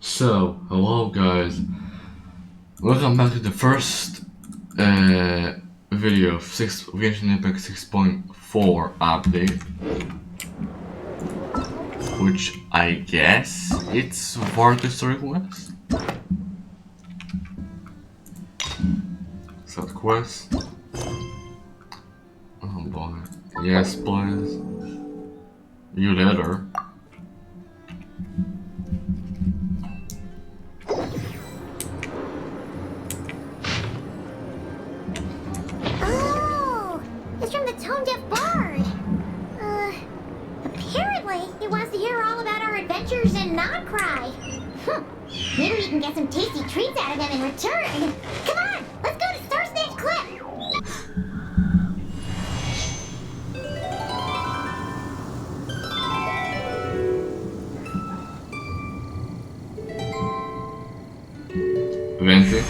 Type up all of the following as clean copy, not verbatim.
So, hello guys, welcome back to the first video of Genshin Impact 6.4 update, which I guess it's Varka's request. Set quest. Oh boy. Yes, please. You letter. Oh, it's from the Tone Deaf Bard. Apparently he wants to hear all about our adventures in Nodcry. Maybe we can get some tasty treats out of him in return. Come on, let's go to Star Snatch Cliff. Venti.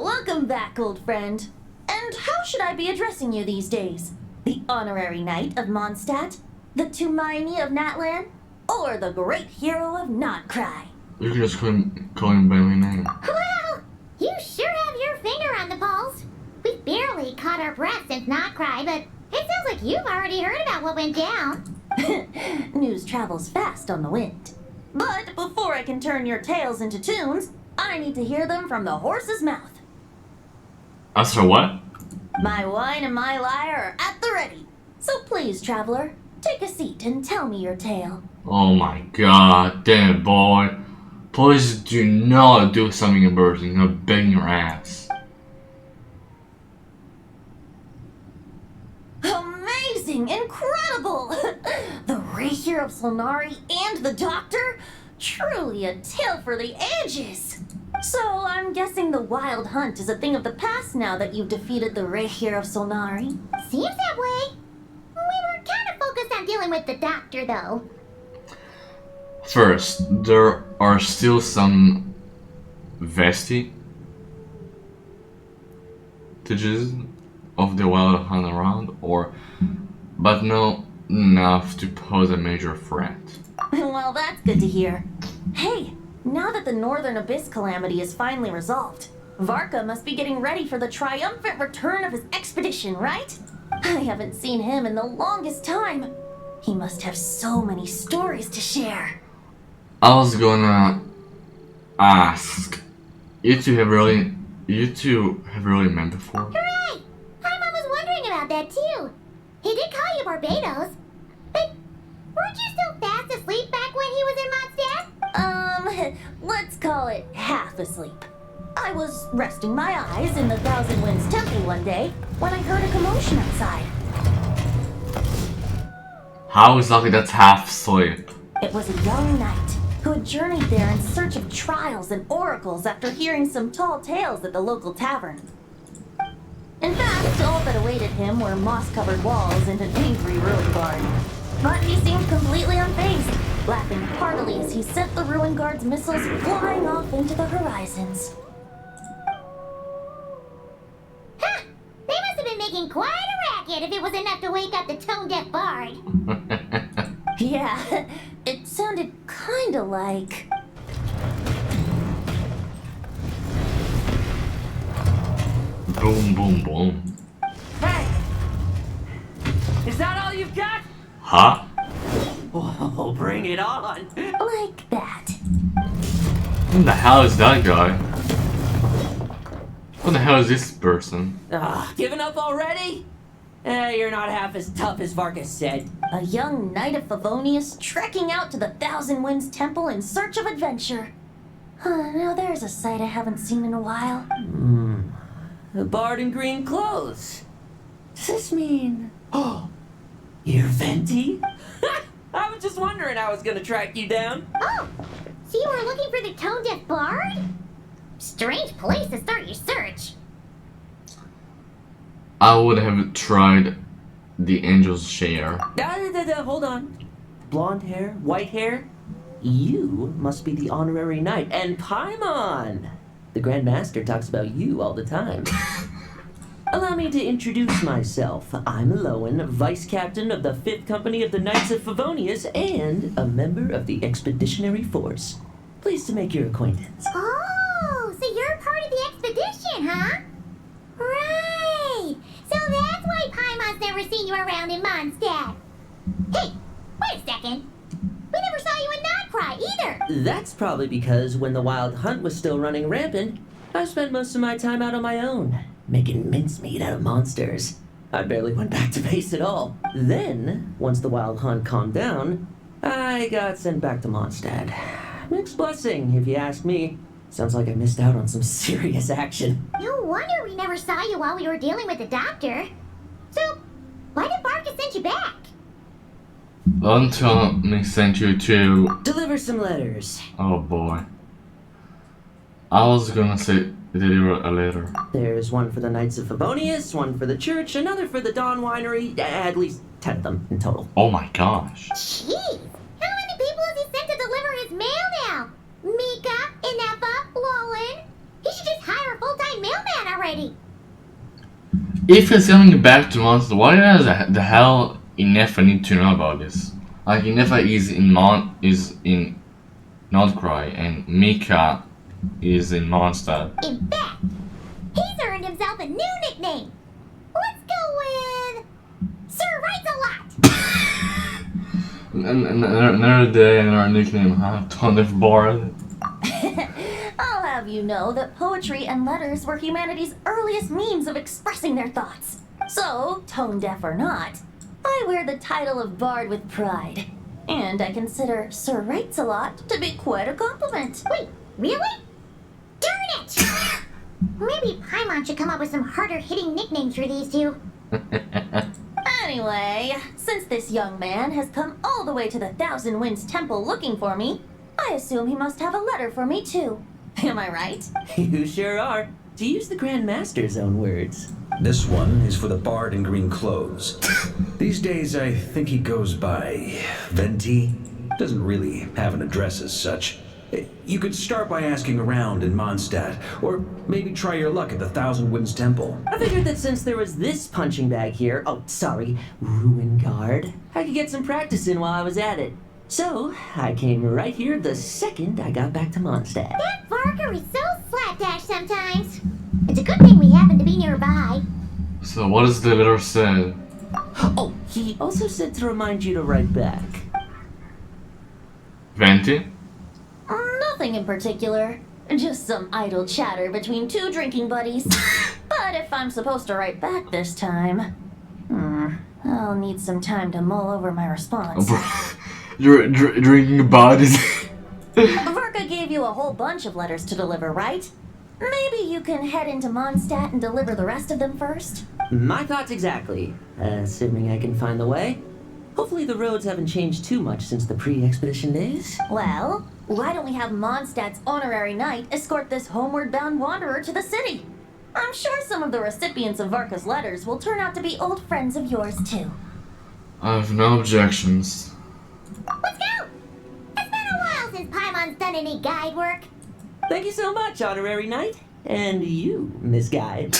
Welcome back, old friend. And how should I be addressing you these days? The honorary knight of Mondstadt? The Tumaini of Natlan? Or the great hero of Nodcry? You can just call him by my name. Well, you sure have your finger on the pulse. We barely caught our breath since Nodcry, but it sounds like you've already heard about what went down. News travels fast on the wind. But before I can turn your tales into tunes, I need to hear them from the horse's mouth. As for what? My wine and my lyre are at the ready. So please, traveler, take a seat and tell me your tale. Oh my god, damn it, boy. Please do not do something embarrassing. I'm begging your ass. Amazing! Incredible! The Rapier of Solnari and the Doctor? Truly a tale for the ages! So I'm guessing the wild hunt is a thing of the past now that you've defeated the Rapier of Solnari. Seems that way. We were kind of focused on dealing with the Doctor, though. First, there are still some vestiges of the wild hunt around, but not enough to pose a major threat. Well, that's good to hear. Hey, now that the Northern Abyss calamity is finally resolved, Varka must be getting ready for the triumphant return of his expedition, right? I haven't seen him in the longest time. He must have so many stories to share. I was gonna ask, you two have really met before? Hooray! My mom was wondering about that, too. He did call you Barbados, but weren't you still fast asleep back when he was in Mondstadt? Let's call it half asleep. I was resting my eyes in the Thousand Winds Temple one day when I heard a commotion outside. How exactly that's half sleep? It was a young knight who had journeyed there in search of trials and oracles after hearing some tall tales at the local tavern. In fact, all that awaited him were moss-covered walls and an angry ruin guard. But he seemed completely unfazed, laughing heartily as he sent the ruin guard's missiles flying off into the horizons. Huh! They must have been making quite a racket if it was enough to wake up the Tone Deaf Bard. Yeah, it sounded kinda like... Boom, boom, boom. Hey! Is that all you've got? Huh? Oh, bring it on! like that. Who the hell is that guy? Who the hell is this person? Giving up already? You're not half as tough as Vargas said. A young knight of Favonius trekking out to the Thousand Winds Temple in search of adventure. Now there's a sight I haven't seen in a while. A bard in green clothes. Does this mean... Oh, you're Venti? I was just wondering how I was gonna track you down. Oh, so you were looking for the Tone Deaf Bard? Strange place to start your search. I would have tried the angel's share. Hold on. Blonde hair, white hair? You must be the honorary knight. And Paimon! The Grand Master talks about you all the time. Allow me to introduce myself. I'm Lowen, Vice Captain of the 5th Company of the Knights of Favonius and a member of the Expeditionary Force. Pleased to make your acquaintance. Oh, so you're part of the expedition, huh? Right. So that's why Paimon's never seen you around in Mondstadt. Hey, wait a second. We never saw you in Notcry either. That's probably because when the Wild Hunt was still running rampant, I spent most of my time out on my own, making mincemeat out of monsters. I barely went back to base at all. Then, once the Wild Hunt calmed down, I got sent back to Mondstadt. Mixed blessing, if you ask me. Sounds like I missed out on some serious action. No wonder we never saw you while we were dealing with the doctor. So, why did Varka send you back? Don't tell me sent you to... Deliver some letters. Oh boy. I was gonna say deliver a letter. There's one for the Knights of Favonius, one for the church, another for the Dawn Winery, at least 10 of them in total. Oh my gosh. Jeez, how many people has he sent to deliver his mail now? Mika, Inefa, Lolan. He should just hire a full-time mailman already. If he's coming back to Monster, why does the hell Inefa need to know about this? Like Inefa is in Notcry and Mika is in Mondstadt. In fact, he's earned himself a new nickname. Let's go with Sir Writes-A-Lot. Another day, another nickname, huh? Ton of bored. I'll have you know that poetry and letters were humanity's earliest means of expressing their thoughts. So, tone deaf or not, I wear the title of Bard with pride. And I consider Sir Writes-A-Lot to be quite a compliment. Wait, really? Darn it! Maybe Paimon should come up with some harder-hitting nicknames for these two. Anyway, since this young man has come all the way to the Thousand Winds Temple looking for me, I assume he must have a letter for me too. Am I right? You sure are. To use the Grand Master's own words. This one is for the bard in green clothes. These days, I think he goes by Venti. Doesn't really have an address as such. You could start by asking around in Mondstadt, or maybe try your luck at the Thousand Winds Temple. I figured that since there was this punching bag here, Ruin Guard, I could get some practice in while I was at it. So, I came right here the second I got back to Mondstadt. That Varka is so slapdash sometimes. It's a good thing we happen to be nearby. So what does the letter say? Oh, he also said to remind you to write back. Venti? Nothing in particular. Just some idle chatter between two drinking buddies. But if I'm supposed to write back this time, I'll need some time to mull over my response. You're drinking bodies. Varka gave you a whole bunch of letters to deliver, right? Maybe you can head into Mondstadt and deliver the rest of them first? My thoughts exactly. Assuming I can find the way. Hopefully the roads haven't changed too much since the pre-expedition days. Well, why don't we have Mondstadt's honorary knight escort this homeward-bound wanderer to the city? I'm sure some of the recipients of Varka's letters will turn out to be old friends of yours, too. I have no objections. Let's go! It's been a while since Paimon's done any guide work. Thank you so much, honorary knight. And you, Miss Guide.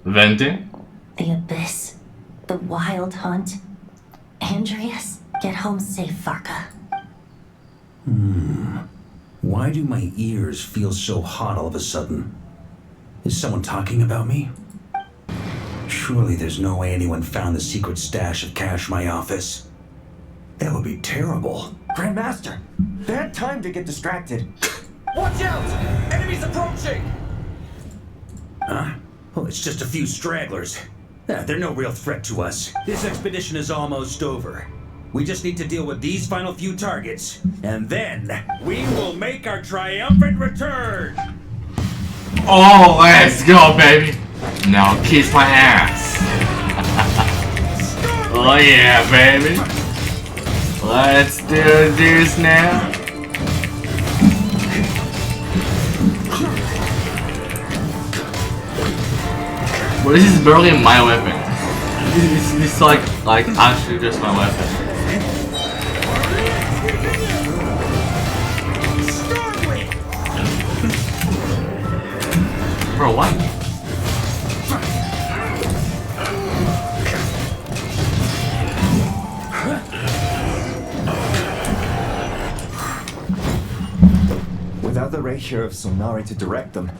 Venti? The Abyss. The Wild Hunt. Andreas, get home safe, Varka. Why do my ears feel so hot all of a sudden? Is someone talking about me? Surely there's no way anyone found the secret stash of cash in my office. That would be terrible. Grandmaster, bad time to get distracted. Watch out! Enemies approaching! Huh? Oh, it's just a few stragglers. They're no real threat to us. This expedition is almost over. We just need to deal with these final few targets, and then we will make our triumphant return! Oh, let's go, baby! Now kiss my ass! Oh yeah, baby! Let's do this now! Well, this is barely my weapon. This is like actually just my weapon. For what? Without the ratio of Sonari to direct them,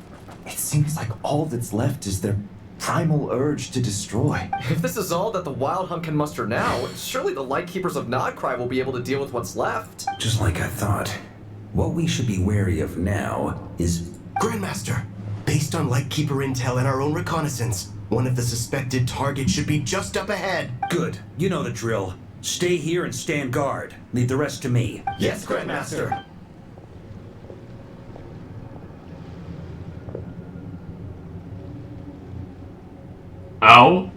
it seems like all that's left is their primal urge to destroy. If this is all that the Wild Hunt can muster now, surely the Lightkeepers of Nodcry will be able to deal with what's left. Just like I thought. What we should be wary of now is... Grandmaster, based on Lightkeeper intel and our own reconnaissance, one of the suspected targets should be just up ahead. Good. You know the drill. Stay here and stand guard. Leave the rest to me. Yes, Grandmaster. Ow?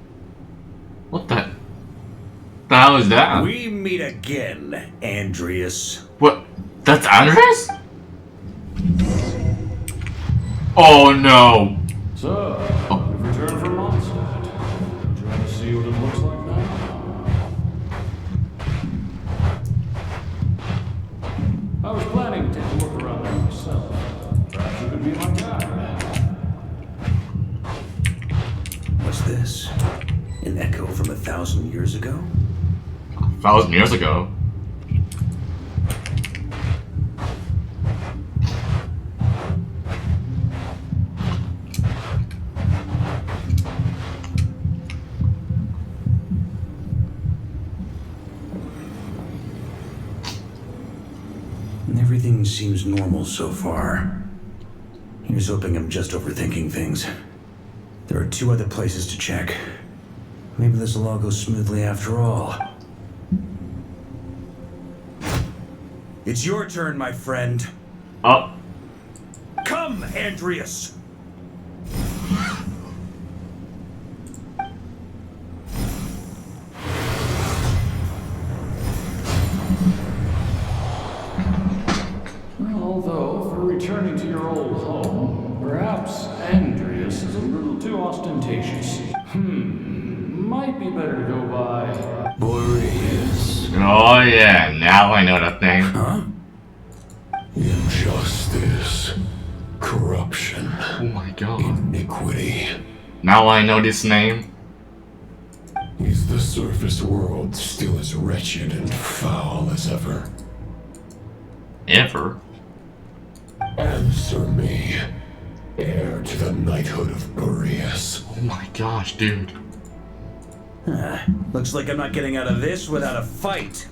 What the hell is that? We meet again, Andreas. What? That's Andres? Oh no. So, we've returned from Mondstadt. Trying to see what it looks like now. I was planning to take a look around there myself. Perhaps you could be my guide. What's this? An echo from 1,000 years ago? 1,000 years ago. Everything seems normal so far. Here's hoping I'm just overthinking things. There are 2 other places to check. Maybe this will all go smoothly after all. It's your turn, my friend. Oh. Come, Andreas! Although, for returning to your old home, perhaps Andreas is a little too ostentatious. Might be better to go by Boreas. Oh yeah, now I know that name. Huh? Injustice, corruption, Oh my god. iniquity. Now I know this name. Is the surface world still as wretched and foul as ever? Ever? Answer me, heir to the knighthood of Boreas. Oh my gosh, dude. Looks like I'm not getting out of this without a fight.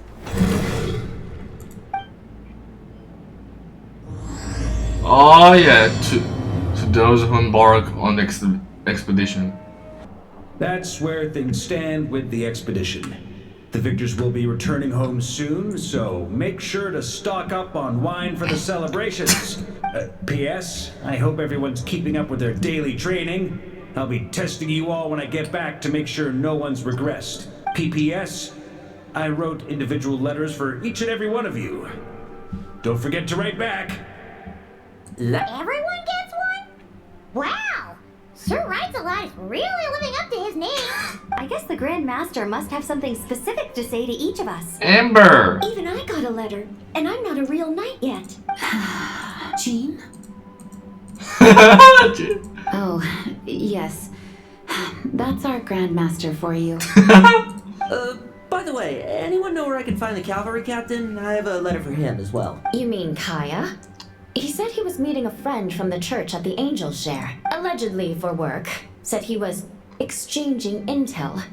Oh yeah, to those who embark on the expedition. That's where things stand with the expedition. The victors will be returning home soon, so make sure to stock up on wine for the celebrations. P.S. I hope everyone's keeping up with their daily training. I'll be testing you all when I get back to make sure no one's regressed. P.P.S. I wrote individual letters for each and every one of you. Don't forget to write back. Everyone gets one? Wow! Sir writes a lot is really living up to his name. I guess the Grand Master must have something specific to say to each of us. Amber! Even I got a letter, and I'm not a real knight yet. Jean? Oh, yes. That's our Grand Master for you. By the way, anyone know where I can find the cavalry captain? I have a letter for him as well. You mean Kaya? He said he was meeting a friend from the church at the Angel Share, allegedly for work. Said he was exchanging intel.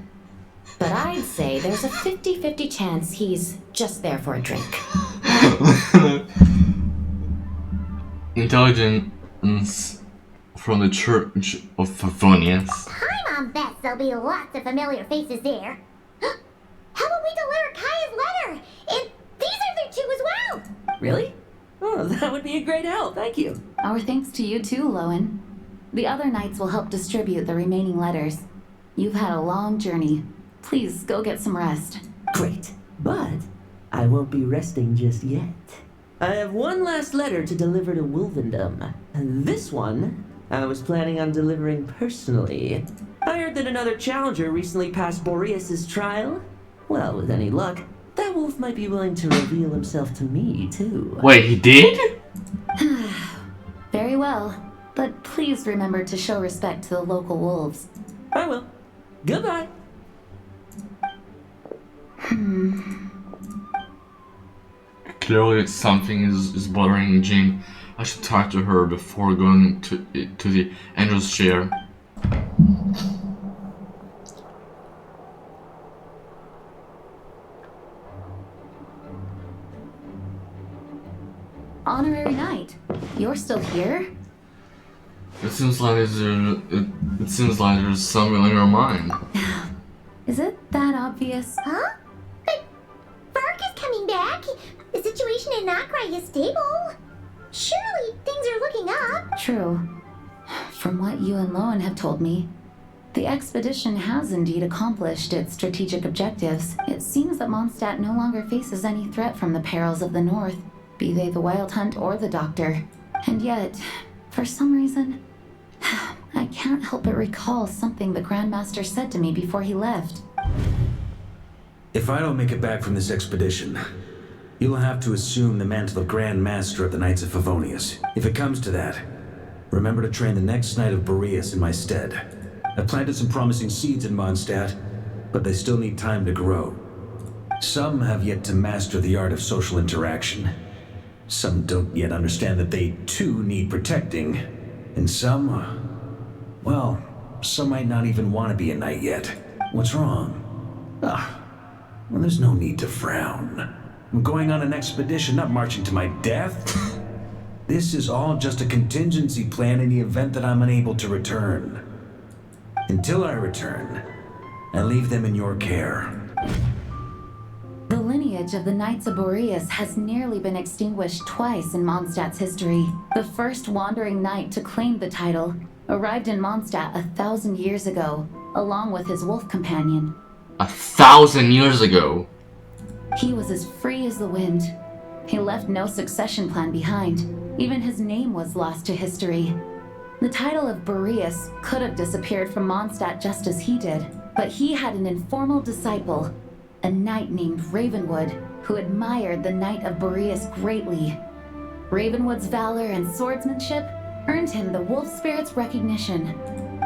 But I'd say there's a 50-50 chance he's just there for a drink. Intelligence from the Church of Favonius. Paimon bets there'll be lots of familiar faces there. How about we deliver Kaya's letter? And these are there too as well. Really? Oh, that would be a great help, thank you. Our thanks to you too, Lowen. The other knights will help distribute the remaining letters. You've had a long journey. Please go get some rest. Great, but I won't be resting just yet. I have one last letter to deliver to Wolvendom. This one, I was planning on delivering personally. I heard that another challenger recently passed Boreas' trial. Well, with any luck, that wolf might be willing to reveal himself to me, too. Wait, he did? Very well. but please remember to show respect to the local wolves. I will. Goodbye. Clearly something is bothering Jean. I should talk to her before going to the angel's chair. Honorary Knight, you're still here? It seems like there's something on your mind. Is it that obvious? Huh? But Varka's coming back. The situation in Nokrai is stable. Surely things are looking up. True. From what you and Lowen have told me, the expedition has indeed accomplished its strategic objectives. It seems that Mondstadt no longer faces any threat from the perils of the North, be they the Wild Hunt or the Doctor. And yet, for some reason, I can't help but recall something the Grandmaster said to me before he left. If I don't make it back from this expedition, you'll have to assume the mantle of Grand Master of the Knights of Favonius. If it comes to that, remember to train the next Knight of Boreas in my stead. I've planted some promising seeds in Mondstadt, but they still need time to grow. Some have yet to master the art of social interaction. Some don't yet understand that they too need protecting. And some, well, some might not even want to be a knight yet. What's wrong? Well, there's no need to frown. I'm going on an expedition, not marching to my death. This is all just a contingency plan in the event that I'm unable to return. Until I return, I leave them in your care. The lineage of the Knights of Boreas has nearly been extinguished twice in Mondstadt's history. The first wandering knight to claim the title arrived in Mondstadt 1,000 years ago, along with his wolf companion. 1,000 years ago? He was as free as the wind. He left no succession plan behind. Even his name was lost to history. The title of Boreas could have disappeared from Mondstadt just as he did, but he had an informal disciple, a knight named Ravenwood, who admired the Knight of Boreas greatly. Ravenwood's valor and swordsmanship earned him the wolf spirit's recognition.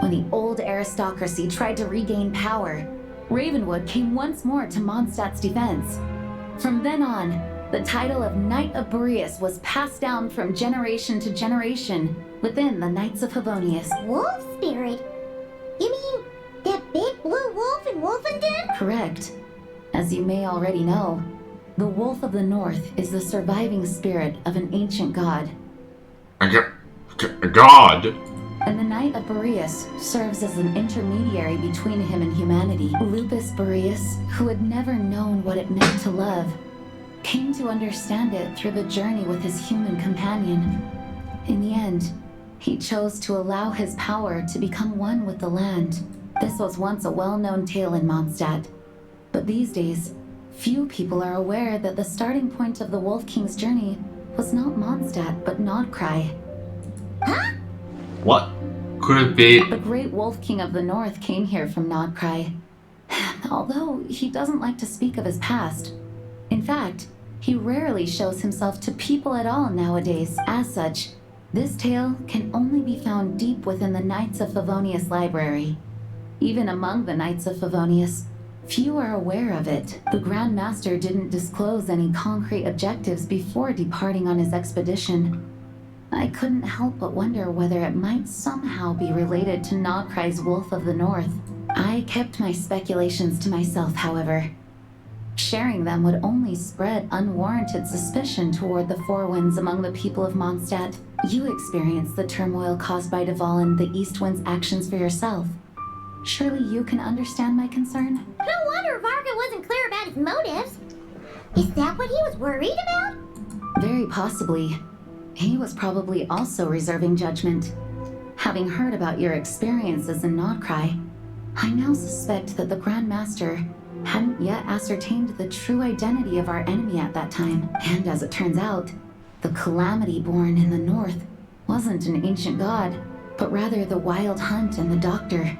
When the old aristocracy tried to regain power, Ravenwood came once more to Mondstadt's defense. From then on, the title of Knight of Boreas was passed down from generation to generation within the Knights of Favonius. Wolf spirit? You mean that big blue wolf in Wolfenden? Correct. As you may already know, the Wolf of the North is the surviving spirit of an ancient god. A god? And the Knight of Boreas serves as an intermediary between him and humanity. Lupus Boreas, who had never known what it meant to love, came to understand it through the journey with his human companion. In the end, he chose to allow his power to become one with the land. This was once a well-known tale in Mondstadt, but these days, few people are aware that the starting point of the Wolf King's journey was not Mondstadt, but Nodcry. Huh? What could it be? The great Wolf King of the North came here from Nodcry, although he doesn't like to speak of his past. In fact, he rarely shows himself to people at all nowadays. As such, this tale can only be found deep within the Knights of Favonius library. Even among the Knights of Favonius, few are aware of it. The Grand Master didn't disclose any concrete objectives before departing on his expedition. I couldn't help but wonder whether it might somehow be related to Nodcry's Wolf of the North. I kept my speculations to myself, however. Sharing them would only spread unwarranted suspicion toward the Four Winds among the people of Mondstadt. You experienced the turmoil caused by Duval and the East Wind's actions for yourself. Surely you can understand my concern? No wonder Varka wasn't clear about his motives. Is that what he was worried about? Very possibly. He was probably also reserving judgment. Having heard about your experiences in Nodcry, I now suspect that the Grand Master hadn't yet ascertained the true identity of our enemy at that time. And as it turns out, the calamity born in the north wasn't an ancient god, but rather the Wild Hunt and the Doctor.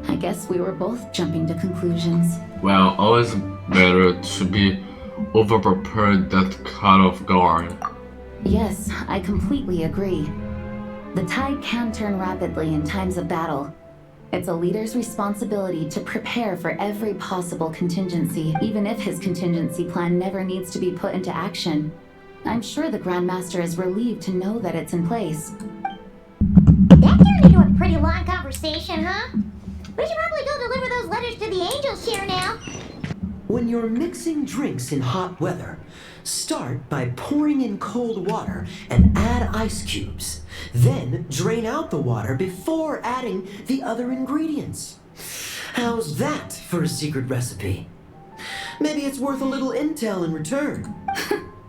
I guess we were both jumping to conclusions. Well, always better to be overprepared than caught off guard. Yes, I completely agree. The tide can turn rapidly in times of battle. It's a leader's responsibility to prepare for every possible contingency, even if his contingency plan never needs to be put into action. I'm sure the Grandmaster is relieved to know that it's in place. That turned into a pretty long conversation, huh? We should probably go deliver those letters to the angels here now. When you're mixing drinks in hot weather, start by pouring in cold water and add ice cubes. Then drain out the water before adding the other ingredients. How's that for a secret recipe? Maybe it's worth a little intel in return.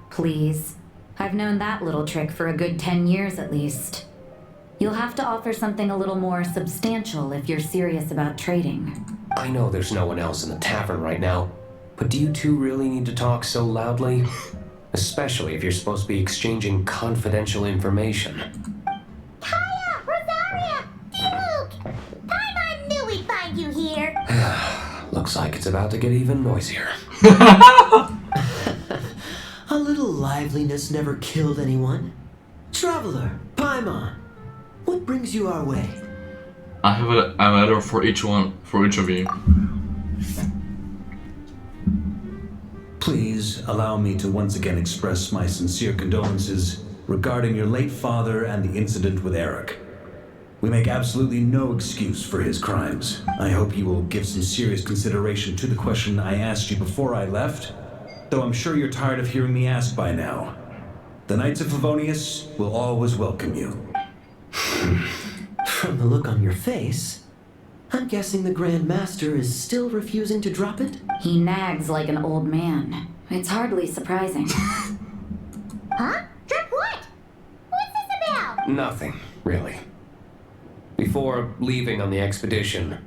Please. I've known that little trick for a good 10 years at least. You'll have to offer something a little more substantial if you're serious about trading. I know there's no one else in the tavern right now, but do you two really need to talk so loudly? Especially if you're supposed to be exchanging confidential information. Kaya! Rosaria! Duke! Paimon knew we'd find you here! Looks like it's about to get even noisier. A little liveliness never killed anyone. Traveler, Paimon, what brings you our way? I have a letter for each of you. Please allow me to once again express my sincere condolences regarding your late father and the incident with Eric. We make absolutely no excuse for his crimes. I hope you will give some serious consideration to the question I asked you before I left, though I'm sure you're tired of hearing me ask by now. The Knights of Favonius will always welcome you. From the look on your face, I'm guessing the Grand Master is still refusing to drop it? He nags like an old man. It's hardly surprising. Huh? Drop what? What's this about? Nothing, really. Before leaving on the expedition,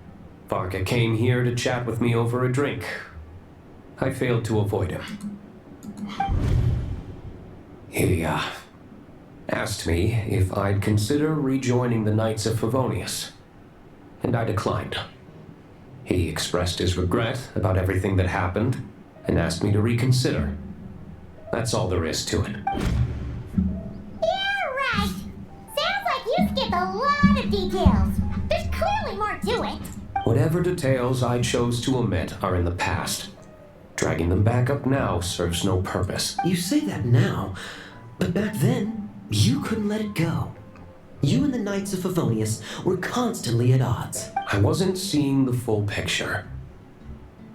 Varka came here to chat with me over a drink. I failed to avoid him. He, asked me if I'd consider rejoining the Knights of Favonius, and I declined. He expressed his regret about everything that happened and asked me to reconsider. That's all there is to it. Yeah, right. Sounds like you skipped a lot of details. There's clearly more to it. Whatever details I chose to omit are in the past. Dragging them back up now serves no purpose. You say that now, but back then, you couldn't let it go. You and the Knights of Favonius were constantly at odds. I wasn't seeing the full picture.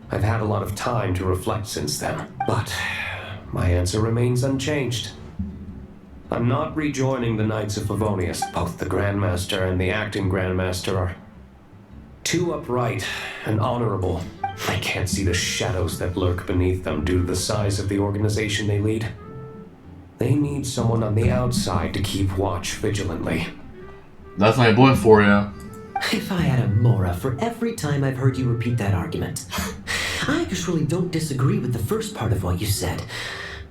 I've had a lot of time to reflect since then, but my answer remains unchanged. I'm not rejoining the Knights of Favonius. Both the Grandmaster and the acting Grandmaster are too upright and honorable. I can't see the shadows that lurk beneath them due to the size of the organization they lead. They need someone on the outside to keep watch vigilantly. That's my boy for you. If I had a Mora for every time I've heard you repeat that argument. I actually don't disagree with the first part of what you said.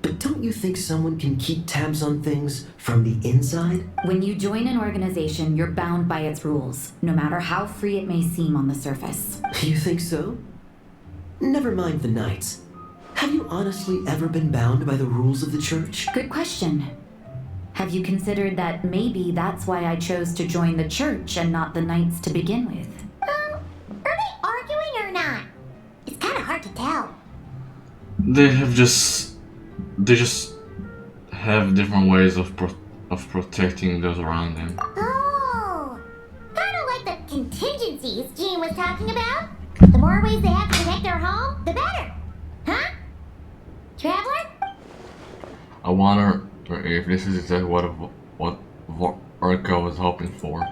But don't you think someone can keep tabs on things from the inside? When you join an organization, you're bound by its rules, no matter how free it may seem on the surface. You think so? Never mind the Knights. Have you honestly ever been bound by the rules of the church? Good question. Have you considered that maybe that's why I chose to join the church and not the Knights to begin with? Are they arguing or not? It's kind of hard to tell. They just have different ways of protecting those around them. Oh, kind of like the contingencies Jean was talking about. The more ways they have to protect their home, the better. Huh? Traveler? I wonder if this is exactly what Varka was hoping for.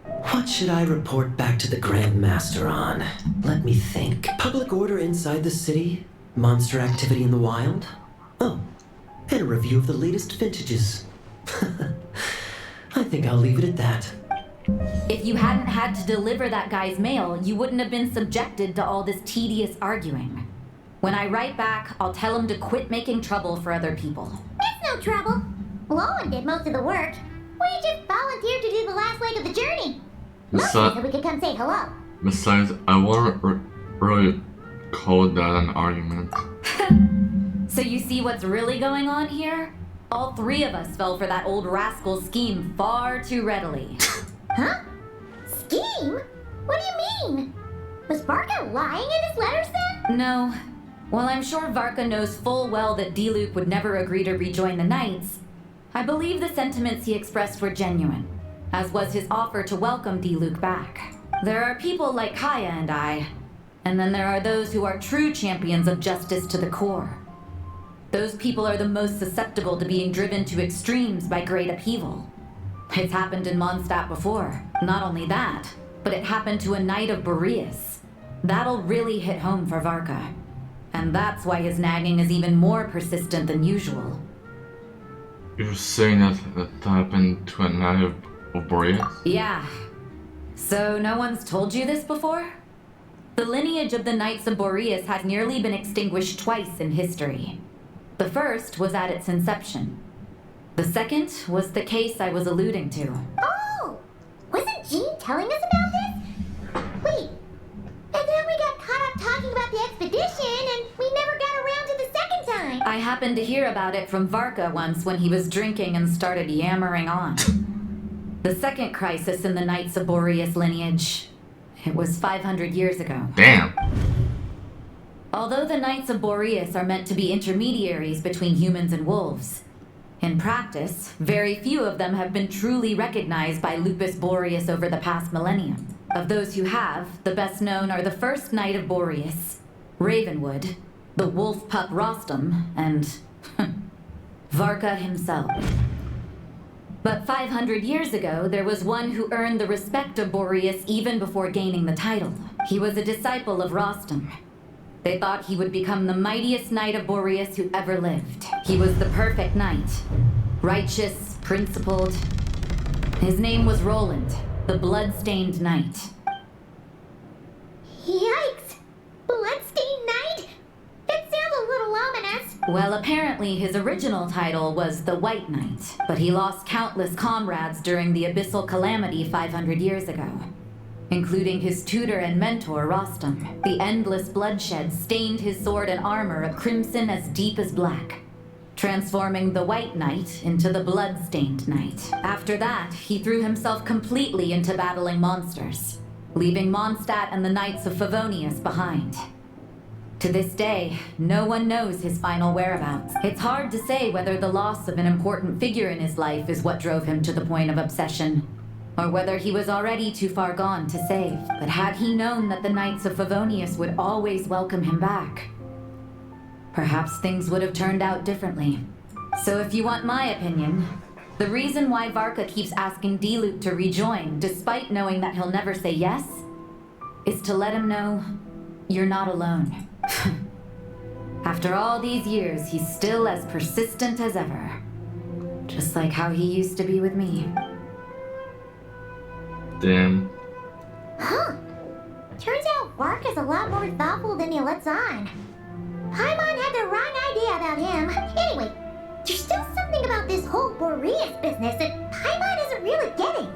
What should I report back to the Grand Master on? Let me think. Public order inside the city? Monster activity in the wild? Oh, and a review of the latest vintages. I think I'll leave it at that. If you hadn't had to deliver that guy's mail, you wouldn't have been subjected to all this tedious arguing. When I write back, I'll tell him to quit making trouble for other people. It's no trouble. Lowen did most of the work. We just volunteered to do the last leg of the journey. Mostly so we could come say hello. Besides, I wouldn't really call that an argument. So you see what's really going on here? All three of us fell for that old rascal's scheme far too readily. Huh? Scheme? What do you mean? Was Varka lying in his letters then? No. While I'm sure Varka knows full well that Diluc would never agree to rejoin the Knights, I believe the sentiments he expressed were genuine, as was his offer to welcome Diluc back. There are people like Kaya and I, and then there are those who are true champions of justice to the core. Those people are the most susceptible to being driven to extremes by great upheaval. It's happened in Mondstadt before. Not only that, but it happened to a Knight of Boreas. That'll really hit home for Varka. And that's why his nagging is even more persistent than usual. You're saying that happened to a Knight of Boreas? Yeah. So no one's told you this before? The lineage of the Knights of Boreas has nearly been extinguished twice in history. The first was at its inception. The second was the case I was alluding to. Oh! Wasn't Jean telling us about this? Wait. And then we got caught up talking about the expedition and we never got around to the second time. I happened to hear about it from Varka once when he was drinking and started yammering on. The second crisis in the Knights of Boreas lineage. It was 500 years ago. Damn. Although the Knights of Boreas are meant to be intermediaries between humans and wolves, in practice, very few of them have been truly recognized by Lupus Boreas over the past millennium. Of those who have, the best known are the first Knight of Boreas, Ravenwood, the wolf pup Rostam, and Varka himself. But 500 years ago, there was one who earned the respect of Boreas even before gaining the title. He was a disciple of Rostam. They thought he would become the mightiest Knight of Boreas who ever lived. He was the perfect knight. Righteous, principled. His name was Roland, the Blood-Stained Knight. Yikes! Bloodstained Knight? That sounds a little ominous. Well, apparently his original title was the White Knight, but he lost countless comrades during the Abyssal Calamity 500 years ago, including his tutor and mentor, Rostam. The endless bloodshed stained his sword and armor a crimson as deep as black, transforming the White Knight into the Blood-Stained Knight. After that, he threw himself completely into battling monsters, leaving Mondstadt and the Knights of Favonius behind. To this day, no one knows his final whereabouts. It's hard to say whether the loss of an important figure in his life is what drove him to the point of obsession, or whether he was already too far gone to save. But had he known that the Knights of Favonius would always welcome him back, perhaps things would have turned out differently. So if you want my opinion, the reason why Varka keeps asking Diluc to rejoin, despite knowing that he'll never say yes, is to let him know you're not alone. After all these years, he's still as persistent as ever. Just like how he used to be with me. Damn. Huh. Turns out Varka's a lot more thoughtful than he lets on. Paimon had the wrong idea about him. Anyway, there's still something about this whole Boreas business that Paimon isn't really getting.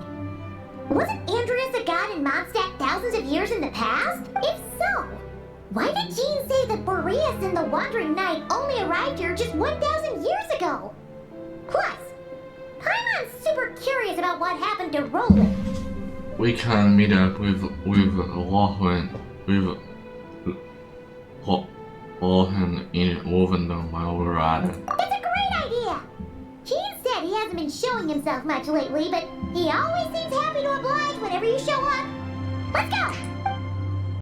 Wasn't Andreas a god in Mondstadt thousands of years in the past? If so, why did Jean say that Boreas and the Wandering Knight only arrived here just 1,000 years ago? Plus, Paimon's super curious about what happened to Roland. We can meet up with Lachlan in Wolvendom while we're at it. That's a great idea! Jean said he hasn't been showing himself much lately, but he always seems happy to oblige whenever you show up. Let's go!